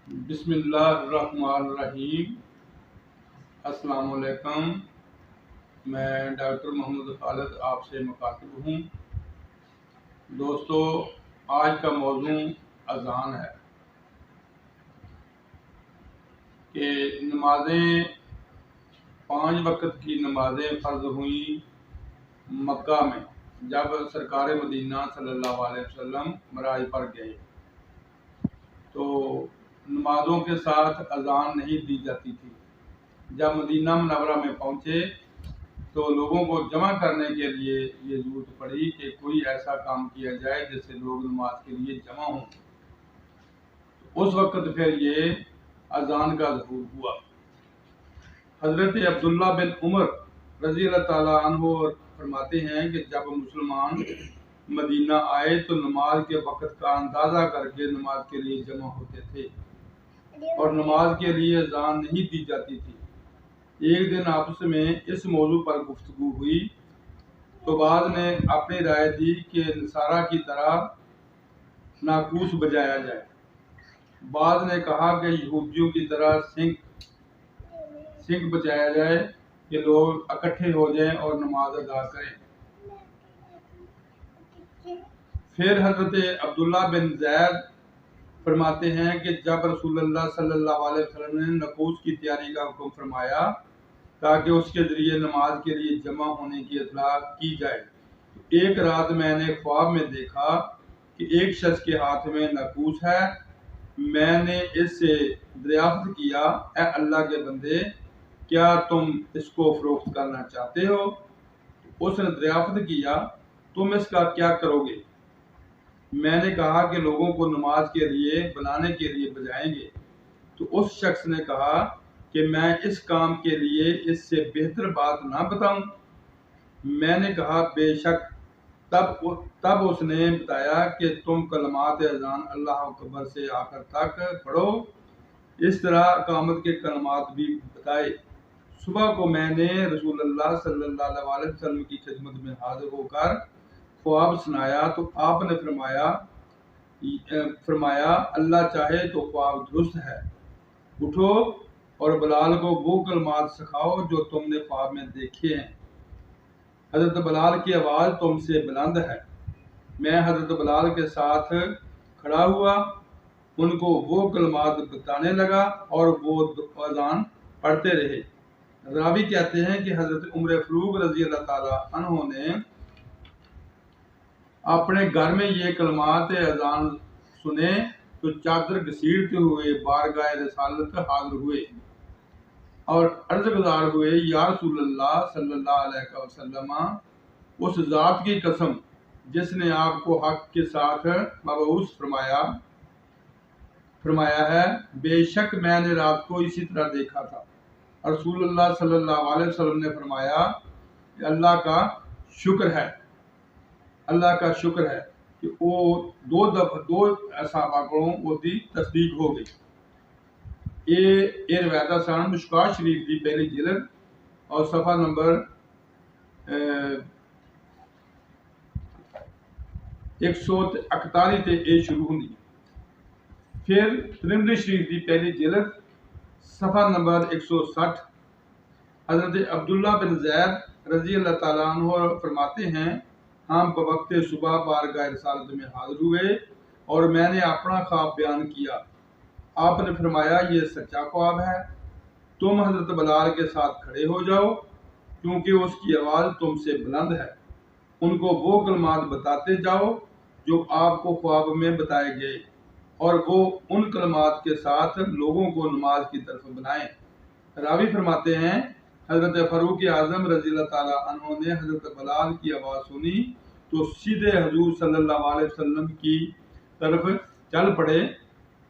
بسم اللہ الرحمن الرحیم۔ السلام علیکم، میں ڈاکٹر محمد خالد آپ سے مخاطب ہوں۔ دوستو، آج کا موضوع اذان ہے کہ نمازیں 5 وقت کی نمازیں فرض ہوئیں مکہ میں جب سرکار مدینہ صلی اللہ علیہ وسلم معراج پر گئے تو نمازوں کے ساتھ اذان نہیں دی جاتی تھی۔ جب مدینہ منورہ میں پہنچے تو لوگوں کو جمع کرنے کے لیے یہ ضرورت پڑی کہ کوئی ایسا کام کیا جائے جس سے لوگ نماز کے لیے جمع ہوں۔ اس وقت پھر یہ اذان کا ظہور ہوا۔ حضرت عبداللہ بن عمر رضی اللہ تعالیٰ عنہ فرماتے ہیں کہ جب مسلمان مدینہ آئے تو نماز کے وقت کا اندازہ کر کے نماز کے لیے جمع ہوتے تھے اور نماز کے لیے اذان نہیں دی جاتی تھی۔ ایک دن آپس میں اس موضوع پر گفتگو ہوئی تو بعض نے اپنی رائے دی کہ نصارہ کی طرح ناقوس بجایا جائے، بعض نے کہا کہ یہودیوں کی طرح سنگ بجایا جائے کہ لوگ اکٹھے ہو جائیں اور نماز ادا کریں۔ پھر حضرت عبداللہ بن زید فرماتے ہیں کہ جب رسول اللہ صلی اللہ علیہ وسلم نے ناقوس کی تیاری کا حکم فرمایا تاکہ اس کے ذریعے نماز کے لیے جمع ہونے کی اطلاع کی جائے، تو ایک رات میں نے خواب میں دیکھا کہ ایک شخص کے ہاتھ میں ناقوس ہے۔ میں نے اس سے دریافت کیا، اے اللہ کے بندے، کیا تم اس کو فروخت کرنا چاہتے ہو؟ اس نے دریافت کیا، تم اس کا کیا کرو گے؟ میں نے کہا کہ لوگوں کو نماز کے لیے بلانے کے لیے بجائیں گے۔ تو اس شخص نے کہا کہ میں اس کام کے لیے اس سے بہتر بات نہ بتاؤں؟ میں نے کہا بے شک۔ تب اس نے بتایا کہ تم کلمات اذان اللہ اکبر سے آخر تک پڑھو، اس طرح اقامت کے کلمات بھی بتائے۔ صبح کو میں نے رسول اللہ صلی اللہ علیہ وسلم کی خدمت میں حاضر ہو کر خواب سنایا تو آپ نے فرمایا اللہ چاہے تو خواب درست ہے، اٹھو اور بلال کو وہ کلمات سکھاؤ جو تم نے خواب میں دیکھے ہیں۔ حضرت بلال کی آواز تم سے بلند ہے۔ میں حضرت بلال کے ساتھ کھڑا ہوا، ان کو وہ کلمات بتانے لگا اور وہ اذان پڑھتے رہے۔ راوی کہتے ہیں کہ حضرت عمر فاروق رضی اللہ تعالیٰ عنہ نے اپنے گھر میں یہ کلمات اذان سنے تو چادر گھسیٹتے ہوئے بارگاہ رسالت حاضر ہوئے اور عرض گزار ہوئے، یا رسول اللہ صلی اللہ علیہ وسلم، اس ذات کی قسم جس نے آپ کو حق کے ساتھ مبعوث فرمایا ہے، بے شک میں نے رات کو اسی طرح دیکھا تھا۔ رسول اللہ صلی اللہ علیہ وسلم نے فرمایا کہ اللہ کا شکر ہے کہ وہ دو صحابہ کو وہ دی تصدیق ہو گئی۔ یہ روایت سان مشکات شریف دی پہلی جلد اور صفحہ نمبر 141 تے اے شروع ہوندی۔ پھر ترمذی شریف دی پہلی جلد صفحہ نمبر 160۔ حضرت عبداللہ بن زید رضی اللہ تعالیٰ عنہ فرماتے ہیں، ہم بوقت صبح بارگاہ رسالت میں حاضر ہوئے اور میں نے اپنا خواب بیان کیا۔ آپ نے فرمایا یہ سچا خواب ہے، تم حضرت بلال کے ساتھ کھڑے ہو جاؤ کیونکہ اس کی آواز تم سے بلند ہے، ان کو وہ کلمات بتاتے جاؤ جو آپ کو خواب میں بتائے گئے اور وہ ان کلمات کے ساتھ لوگوں کو نماز کی طرف بلائیں۔ راوی فرماتے ہیں حضرت فاروق اعظم رضی اللہ تعالیٰ عنہ نے حضرت بلال کی آواز سنی تو سیدھے حضور صلی اللہ علیہ وسلم کی طرف چل پڑے۔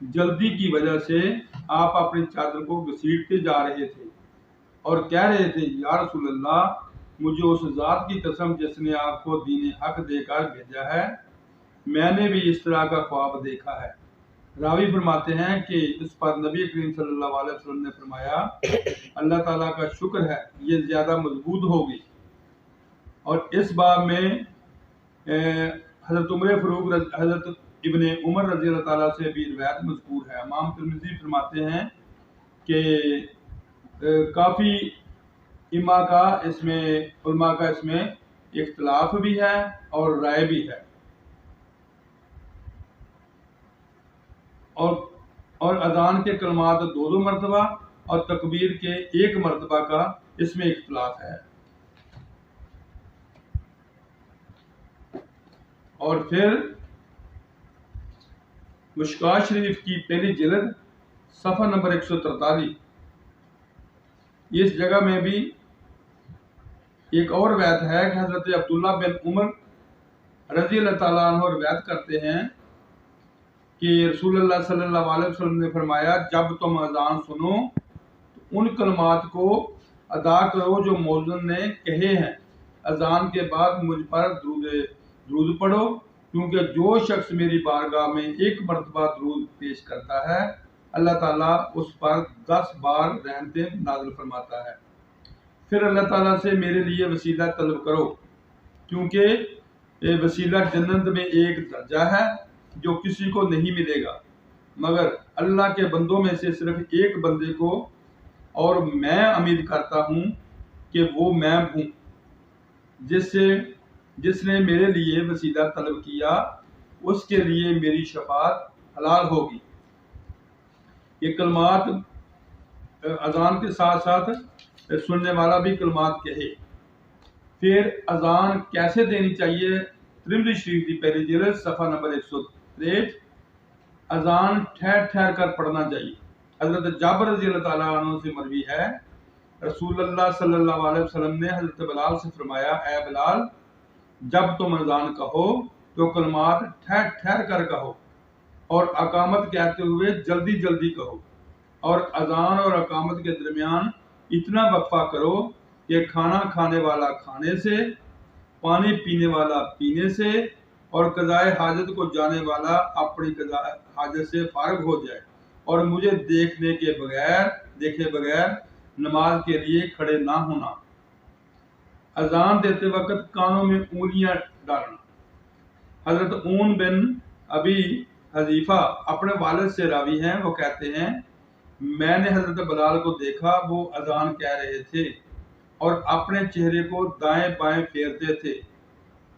جلدی کی وجہ سے آپ اپنی چادر کو گھسیٹتے جا رہے تھے اور کہہ رہے تھے، یا رسول اللہ، مجھے اس ذات کی قسم جس نے آپ کو دین حق دے کر بھیجا ہے، میں نے بھی اس طرح کا خواب دیکھا ہے۔ راوی فرماتے ہیں کہ اس پر نبی کریم صلی اللہ علیہ وسلم نے فرمایا، اللہ تعالیٰ کا شکر ہے، یہ زیادہ مضبوط ہوگی۔ اور اس باب میں حضرت ابن عمر رضی اللہ تعالیٰ سے بھی روایت مذکور ہے۔ امام ترمذی فرماتے ہیں کہ کافی علماء کا اس میں اختلاف بھی ہے اور رائے بھی ہے، اور اذان کے کلمات 2 مرتبہ اور تکبیر کے 1 مرتبہ کا اس میں اختلاف ہے۔ اور پھر مشکوٰۃ شریف کی پہلی جلد صفحہ نمبر 143، اس جگہ میں بھی ایک اور روایت ہے کہ حضرت عبداللہ بن عمر رضی اللہ تعالیٰ عنہ روایت کرتے ہیں کہ رسول اللہ صلی اللہ علیہ وسلم نے فرمایا، جب تم اذان سنو تو ان کلمات کو ادا کرو جو مؤذن نے کہے ہیں، اذان کے بعد مجھ پر درود پڑھو، کیونکہ جو شخص میری بارگاہ میں 1 مرتبہ درود پیش کرتا ہے اللہ تعالیٰ اس پر 10 بار رحمتیں نازل فرماتا ہے۔ پھر اللہ تعالیٰ سے میرے لیے وسیلہ طلب کرو، کیونکہ وسیلہ جنت میں ایک درجہ ہے جو کسی کو نہیں ملے گا مگر اللہ کے بندوں میں سے صرف ایک بندے کو، اور میں امید کرتا ہوں کہ وہ میں ہوں جس نے میرے لیے وسیلہ طلب کیا اس کے لیے میری شفاعت حلال ہوگی۔ یہ کلمات اذان کے ساتھ ساتھ سننے والا بھی کلمات کہے۔ پھر اذان کیسے دینی چاہیے؟ ترمذی شریف کی پہلی جلد صفحہ نمبر 163، اذان ٹھہر ٹھہر کر پڑھنا چاہیے۔ حضرت جابر رضی اللہ تعالیٰ عنہ سے مروی ہے، رسول اللہ صلی اللہ علیہ وسلم نے حضرت بلال سے فرمایا، اے بلال، جب تم اذان کہو تو کلمات ٹھہر ٹھہر کر کہو اور اقامت کہتے ہوئے جلدی جلدی کہو، اور اذان اور اقامت کے درمیان اتنا وقفہ کرو کہ کھانا کھانے والا کھانے سے، پانی پینے والا پینے سے، اور قضائے حاجت کو جانے والا اپنی قضائے حاجت سے فارغ ہو جائے، اور مجھے دیکھے بغیر نماز کے لیے کھڑے نہ ہونا۔ اذان دیتے وقت کانوں میں انگلیاں ڈالنا۔ حضرت اون بن ابی حذیفہ اپنے والد سے راوی ہیں، وہ کہتے ہیں، میں نے حضرت بلال کو دیکھا، وہ اذان کہہ رہے تھے اور اپنے چہرے کو دائیں بائیں پھیرتے تھے،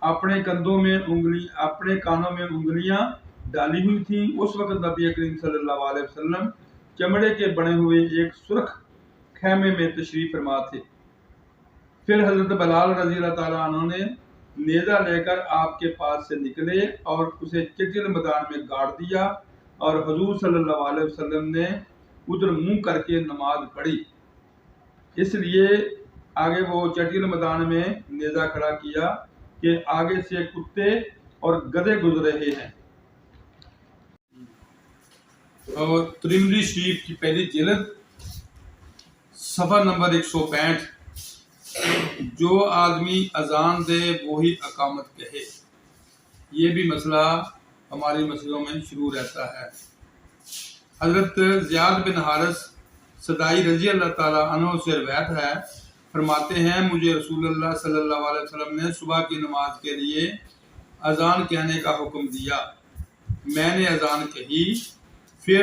اپنے کانوں میں انگلیاں ڈالی ہوئی تھیں۔ اس وقت نبی کریم صلی اللہ علیہ وسلم چمڑے کے بنے ہوئے ایک سرخ خیمے میں تشریف فرما تھے۔ پھر حضرت بلال رضی اللہ تعالیٰ عنہ نے نیزہ لے کر آپ کے پاس سے نکلے اور اسے چٹیل میدان میں گاڑ دیا، اور حضور صلی اللہ علیہ وسلم نے ادھر منہ کر کے نماز پڑھی۔ اس لیے آگے وہ چٹیل میدان میں نیزہ کھڑا کیا کہ آگے سے کتے اور گدھے گزر رہے ہیں۔ اور ترمذی شریف کی پہلی جلد صفحہ نمبر 165، جو آدمی اذان دے وہی اقامت کہے۔ یہ بھی مسئلہ ہماری مسجدوں میں شروع رہتا ہے۔ حضرت زیاد بن حارث صدائی رضی اللہ تعالیٰ عنہ سے روایت ہے، فرماتے ہیں، مجھے رسول اللہ صلی اللہ علیہ وسلم نے صبح کی نماز کے لیے اذان کہنے کا حکم دیا، میں نے اذان کہی، پھر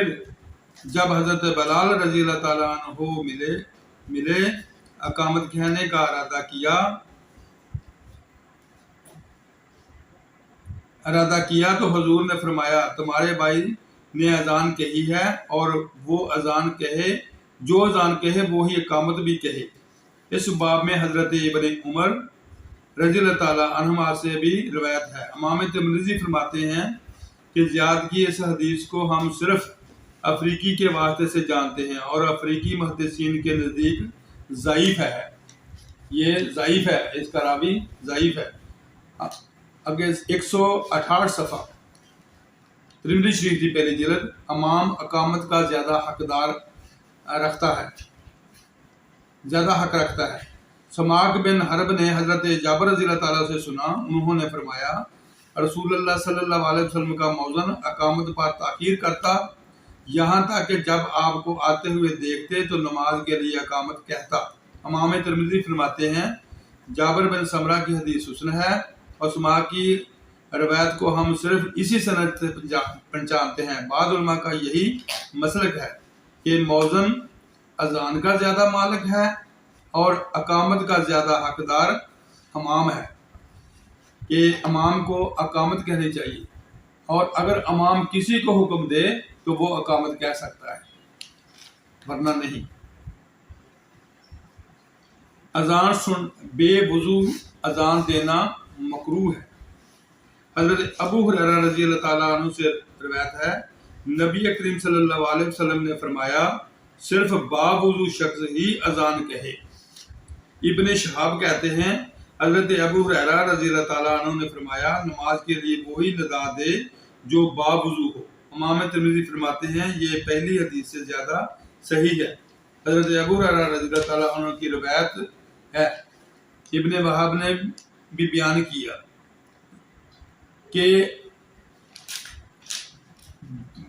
جب حضرت بلال رضی اللہ تعالیٰ عنہ ملے اقامت کہنے کا ارادہ کیا تو حضور نے فرمایا، تمہارے بھائی نے اذان کہی ہے، اور وہ اذان کہے، جو اذان کہے وہی اقامت بھی کہے۔ اس باب میں حضرت ابن عمر رضی اللہ تعالیٰ عنہما سے بھی روایت ہے۔ امام ترمذی فرماتے ہیں کہ زیاد کی اس حدیث کو ہم صرف افریقی کے واسطے سے جانتے ہیں، اور افریقی محدثین کے نزدیک ضعیف ہے، یہ ضعیف ہے، اس کا راوی ضعیف ہے۔ اگے 168 صفحہ ترمذی شریف کی پہلی جلد، امام اقامت کا زیادہ حق رکھتا ہے۔ سماک بن حرب نے حضرت جابر رضی اللہ تعالیٰ سے سنا، انہوں نے فرمایا، رسول اللہ صلی اللہ علیہ وسلم کا مؤذن اقامت پر تاخیر کرتا، یہاں تک کہ جب آپ کو آتے ہوئے دیکھتے تو نماز کے لیے اقامت کہتا۔ امام ترمذی فرماتے ہیں، جابر بن سمرہ کی حدیث حسن ہے، اور سماک کی روایت کو ہم صرف اسی سند سے پہچانتے ہیں۔ بعض علماء کا یہی مسلک ہے کہ مؤذن اذان کا زیادہ مالک ہے اور اقامت کا زیادہ حقدار امام ہے، کہ امام کو اقامت کہنی چاہیے، اور اگر امام کسی کو حکم دے تو وہ اقامت کہہ سکتا ہے، ورنہ نہیں۔ اذان بے وضو اذان دینا مکروہ ہے۔ حضرت ابو ہریرہ رضی اللہ تعالیٰ عنہ سے روایت ہے، نبی کریم صلی اللہ علیہ وسلم نے فرمایا صرف باوضو شخص ہی اذان کہے۔ ابن شہاب کہتے ہیں حضرت ابو ہریرہ رضی اللہ تعالیٰ عنہ نے فرمایا نماز کے لیے وہی ندا دے جو باوضو ہو۔ امام ترمذی فرماتے ہیں یہ پہلی حدیث سے زیادہ صحیح ہے۔ حضرت ابو ہریرہ رضی اللہ تعالیٰ عنہ کی روایت ہے، ابن وہب نے بھی بیان کیا کہ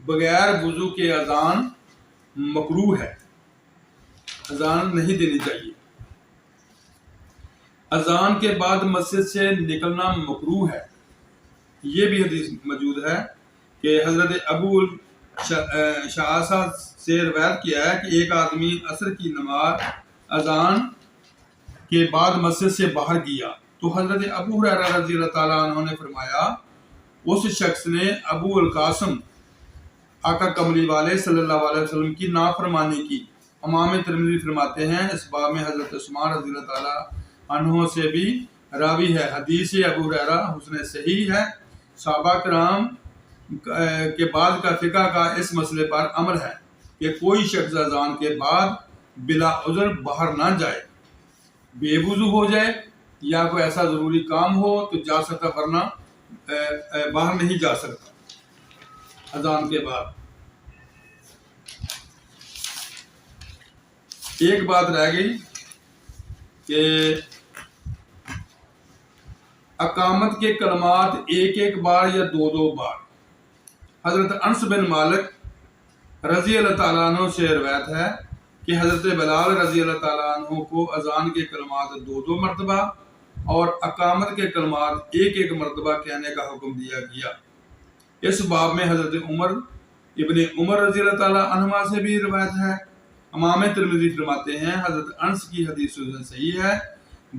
بغیر وضو کے اذان مکروہ ہے، اذان نہیں دینی چاہیے۔ اذان کے بعد مسجد سے نکلنا مکروہ ہے۔ یہ بھی حدیث موجود ہے کہ حضرت ابو شعثہ سے روایت کیا ہے کہ ایک آدمی عصر کی نماز اذان کے بعد مسجد سے باہر گیا تو حضرت ابو ہریرہ رضی اللہ تعالیٰ عنہ نے فرمایا اس شخص نے ابو القاسم آقا کملی والے صلی اللہ علیہ وسلم کی نافرمانی کی۔ امام ترمذی فرماتے ہیں اس باب میں حضرت عثمان رضی اللہ تعالیٰ عنہ سے بھی راوی ہے۔ حدیث ابو ہریرہ حسن صحیح ہے۔ صحابہ کرام کے بعد کا فقہ کا اس مسئلے پر عمل ہے کہ کوئی شخص اذان کے بعد بلا عذر باہر نہ جائے، بے وضو ہو جائے یا کوئی ایسا ضروری کام ہو تو جا سکتا، ورنہ باہر نہیں جا سکتا اذان کے بعد۔ ایک بات رہ گئی کہ اقامت کے کلمات ایک ایک بار یا دو دو بار۔ حضرت انس بن مالک رضی اللہ تعالیٰ عنہ سے روایت ہے کہ حضرت بلال رضی اللہ تعالیٰ عنہ کو اذان کے کلمات دو دو مرتبہ اور اقامت کے کلمات ایک ایک مرتبہ کہنے کا حکم دیا گیا۔ اس باب میں حضرت ابن عمر رضی اللہ تعالیٰ عنہما سے بھی روایت ہے۔ امام ترمذی فرماتے ہیں حضرت انس کی حدیث صحیح ہے۔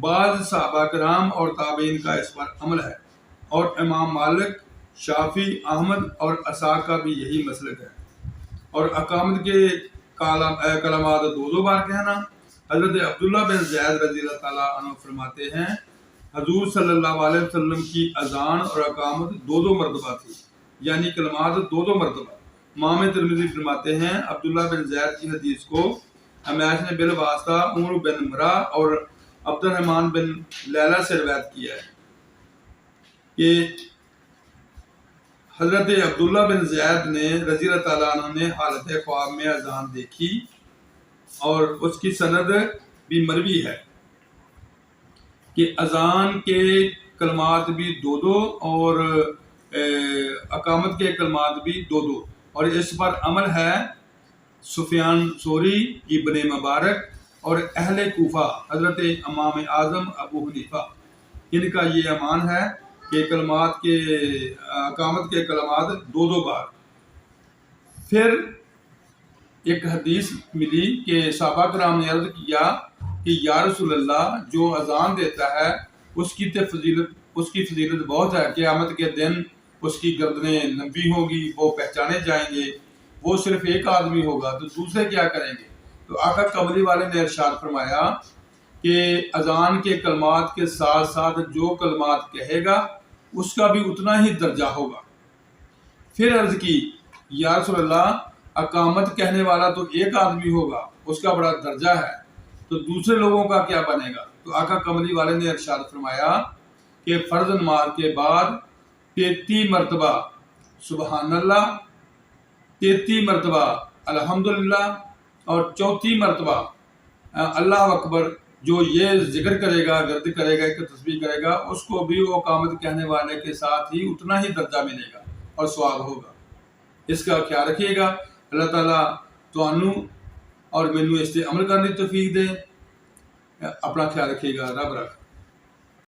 بعض صحابہ کرام اور تابعین کا اس پر عمل ہے، اور امام مالک، شافعی، احمد اور اسحاق کا بھی یہی مسلک ہے۔ اور اقامت کے کلمات دو دو بار کہنا، حضرت عبداللہ بن زید رضی اللہ تعالیٰ عنہ فرماتے ہیں حضور صلی اللہ علیہ وسلم کی اذان اور اقامت دو دو مرتبہ تھی، یعنی کلمات دو دو مرتبہ۔ امام ترمذی فرماتے ہیں عبداللہ بن زید کی حدیث کو امیاس نے بالواسطہ عمر بن مرہ اور عبد الرحمن بن لیلہ سے روایت کیا ہے کہ حضرت عبداللہ بن زید نے رضی اللہ تعالیٰ عنہ نے حالت خواب میں اذان دیکھی، اور اس کی سند بھی مروی ہے کہ اذان کے کلمات بھی دو دو اور اقامت کے کلمات بھی دو دو، اور اس پر عمل ہے سفیان ثوری، ابن مبارک اور اہل کوفہ، حضرت امام اعظم ابو حنیفہ، ان کا یہ امان ہے کہ اقامت کے کلمات دو دو بار۔ پھر ایک حدیث ملی کہ صحابہ کرام نے عرض کیا کہ یا رسول اللہ جو اذان دیتا ہے اس کی فضیلت بہت ہے، قیامت کے دن اس کی گردنیں لمبی ہوں گی، وہ پہچانے جائیں گے، وہ صرف ایک آدمی ہوگا تو دوسرے کیا کریں گے؟ تو آقا قمری والے نے ارشاد فرمایا کہ اذان کے کلمات کے ساتھ ساتھ جو کلمات کہے گا اس کا بھی اتنا ہی درجہ ہوگا۔ پھر عرض کی یا رسول اللہ اقامت کہنے والا تو ایک آدمی ہوگا، اس کا بڑا درجہ ہے، تو دوسرے لوگوں کا کیا بنے گا؟ تو آقا قمری والے نے ارشاد فرمایا کہ فرض نماز کے بعد 33 مرتبہ سبحان اللہ، 33 مرتبہ الحمدللہ اور 34 مرتبہ اللہ اکبر، جو یہ ذکر کرے گا، گرد کرے گا، ایک تسبیح کرے گا، اس کو بھی وہ اقامت کہنے والے کے ساتھ ہی اتنا ہی درجہ ملے گا اور ثواب ہوگا۔ اس کا خیال رکھیے گا۔ اللہ تعالیٰ تانوں اور مینوں اس سے عمل کرنے کی توفیق دے۔ اپنا خیال رکھیے گا۔ رب رکھ۔